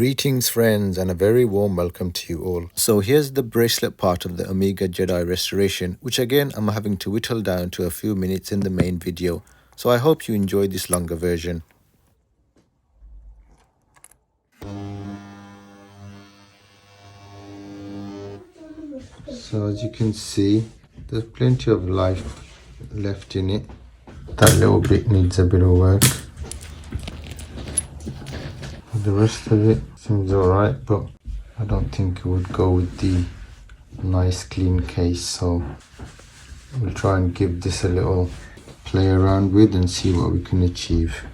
Greetings friends and a very warm welcome to you all. So here's the bracelet part of the Omega Jedi restoration, which again I'm having to whittle down to a few minutes in the main video. So I hope you enjoy this longer version. So as you can see, there's plenty of life left in it. That little bit needs a bit of work. The rest of it seems alright, but I don't think it would go with the nice clean case, so we'll try and give this a little play around with and see what we can achieve.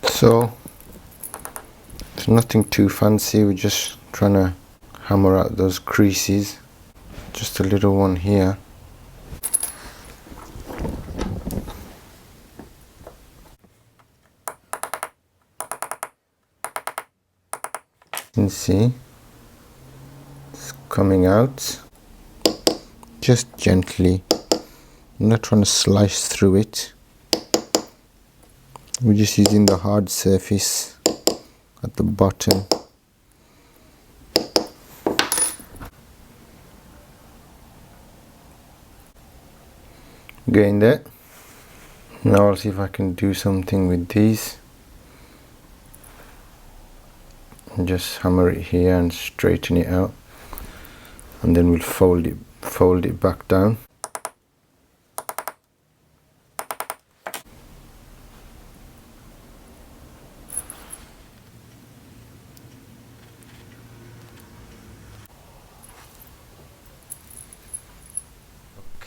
So it's nothing too fancy, we're just trying to hammer out those creases. Just a little one here. You can see it's coming out just gently. I'm not trying to slice through it. We're just using the hard surface at the bottom. Getting there. Now I'll see if I can do something with these. And just hammer it here and straighten it out. And then we'll fold it back down.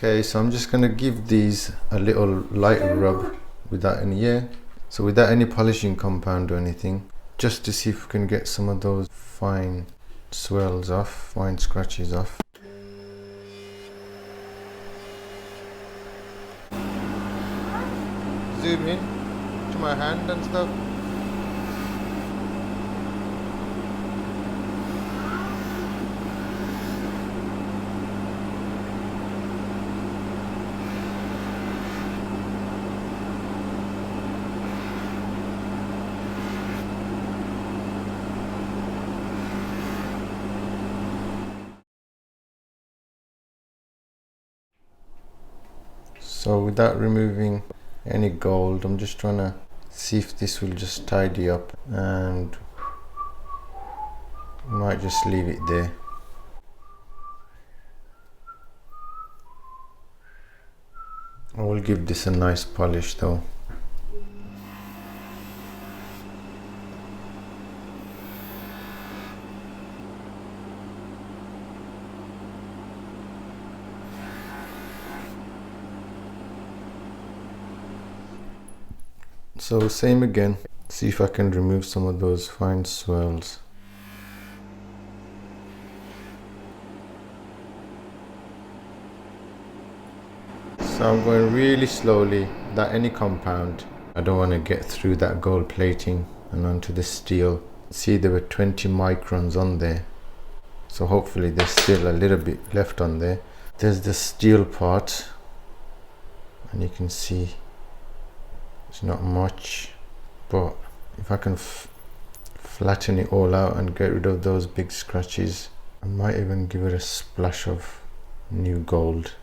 Okay, so I'm just going to give these a little light rub without any polishing compound or anything, just to see if we can get some of those fine swells off, fine scratches off. Zoom in to my hand and stuff. So without removing any gold, I'm just trying to see if this will just tidy up, and might just leave it there. I will give this a nice polish though. So same again, see if I can remove some of those fine swells. So I'm going really slowly without any compound. I don't want to get through that gold plating and onto the steel. See, there were 20 microns on there, so hopefully there's still a little bit left on there. There's the steel part, and you can see it's not much, but if I can flatten it all out and get rid of those big scratches, I might even give it a splash of new gold.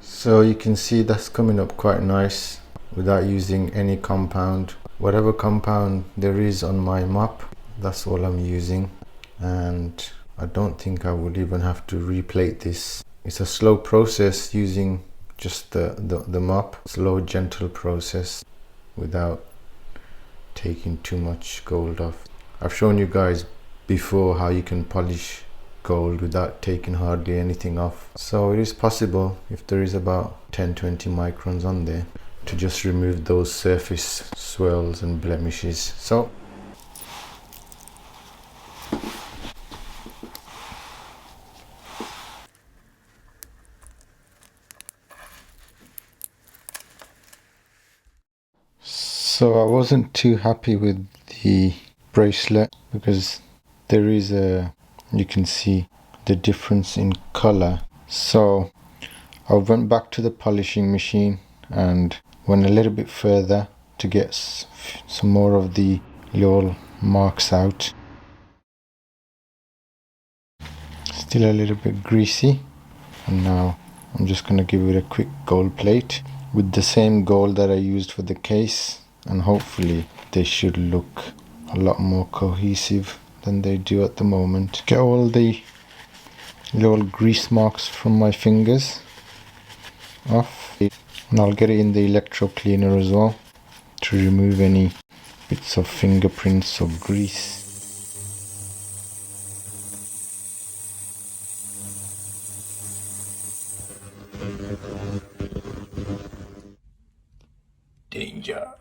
So you can see that's coming up quite nice without using any compound. Whatever compound there is on my mop, that's all I'm using, and I don't think I would even have to replate this. It's a slow process using just the mop. Slow, gentle process without taking too much gold off. I've shown you guys before how you can polish gold without taking hardly anything off. So it is possible, if there is about 10-20 microns on there, to just remove those surface swirls and blemishes. So I wasn't too happy with the bracelet because there is you can see the difference in color. So I went back to the polishing machine and went a little bit further to get some more of the little marks out. Still a little bit greasy, and now I'm just going to give it a quick gold plate with the same gold that I used for the case, and hopefully they should look a lot more cohesive than they do at the moment. Get all the little grease marks from my fingers off, and I'll get it in the electro cleaner as well to remove any bits of fingerprints or grease. Danger.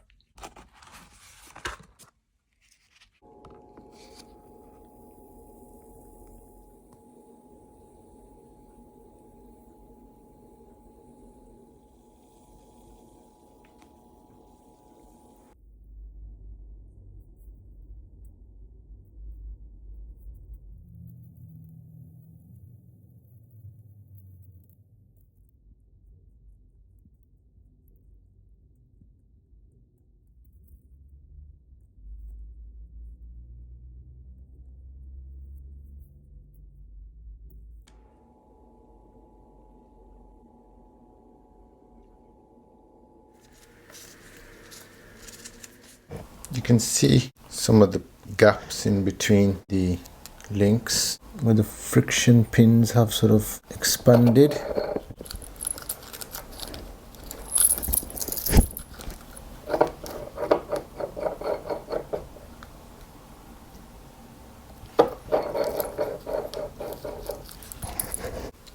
You can see some of the gaps in between the links where the friction pins have sort of expanded.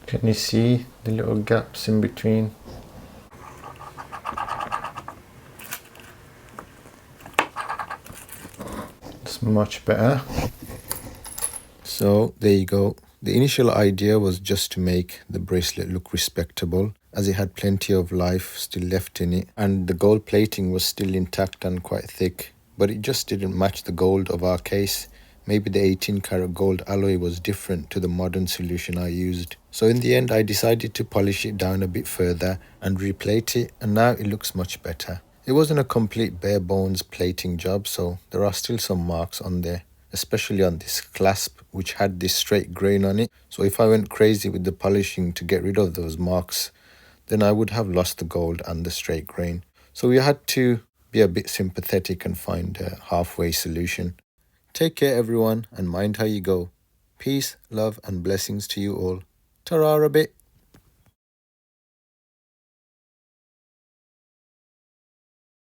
Can you see the little gaps in between? It's much better. So there you go. The initial idea was just to make the bracelet look respectable, as it had plenty of life still left in it, and the gold plating was still intact and quite thick, but it just didn't match the gold of our case. Maybe the 18 karat gold alloy was different to the modern solution I used. So in the end I decided to polish it down a bit further and replate it, and now it looks much better. It wasn't a complete bare bones plating job, so there are still some marks on there, especially on this clasp which had this straight grain on it. So if I went crazy with the polishing to get rid of those marks, then I would have lost the gold and the straight grain. So we had to be a bit sympathetic and find a halfway solution. Take care everyone, and mind how you go. Peace, love and blessings to you all. Ta-ra a bit.